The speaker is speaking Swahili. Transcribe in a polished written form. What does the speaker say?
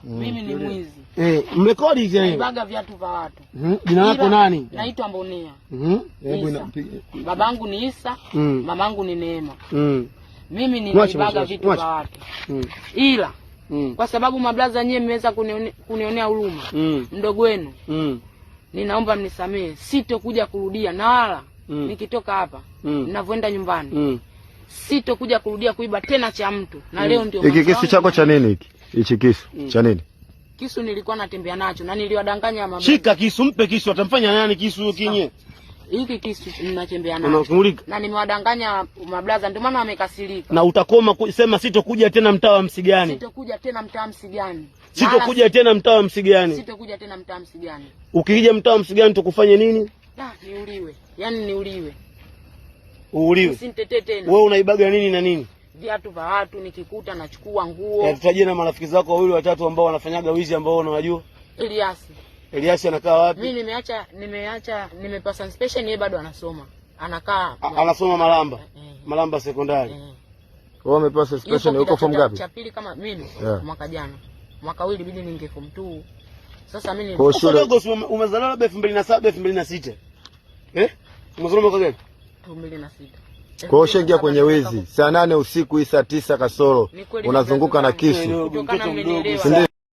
Mimi ni mwizi. Mrekodi hizi. Naibaga viatu vya watu. Jina lako nani? Naitwa Mbonia. Babangu ni Isa, mamangu ni Neema. Mimi ni naibaga vitu vya watu. Ila kwa sababu mablaza nyewe mmeweza kunionea huruma. Mdogo wenu. Ninaomba mnisamee. Sitokuja kurudia na wala nikitoka hapa ninavyoenda nyumbani. Sitokuja kurudia kuiba tena cha mtu. Na leo ndio hiki kisu chako cha nini hiki? Hichi kisu cha nini? Kisu nilikuwa natembea nacho na niliwadanganya mablaza. Shika kisu, mpe kisu, atamfanya nani kisu kinye? Hiki kisu ninatembea nacho. Na nimewadanganya mablaza ndio maana wamekasirika. Na utakoma kusema sitokuja tena mtaa wa Msigani. Sitokuja tena mtaa Msigani. Sitokuja tena mtaa wa Msigani. Sitokuja tena mtaa Msigani. Ukija mtaa wa Msigani tukufanye nini? Niuliwe. Yaani niuliwe. Uuliwe. Usinitetee tena. Wewe unaibaga nini na nini? Viatu vya watu nikikuta nachukua nguo. Tutajie na marafiki zako wawili watatu ambao wanafanyaga wizi ambao unawajua. Eliasi anakaa wapi? Mimi nimepasa inspection, yeye bado anasoma. Anasoma Malamba. Malamba sekondari. Wewe umepasa inspection uko form ngapi? Cha pili kama mimi mwaka jana. Mwaka huu ilibidi ninge form 2. Sasa mimi kwa shule umezaliwa 2007 2006. Umezaliwa mwaka gani? 2006. Kwa ushaingia kwenye wizi saa 8 usiku hii saa 9 kasoro unazunguka na kisu.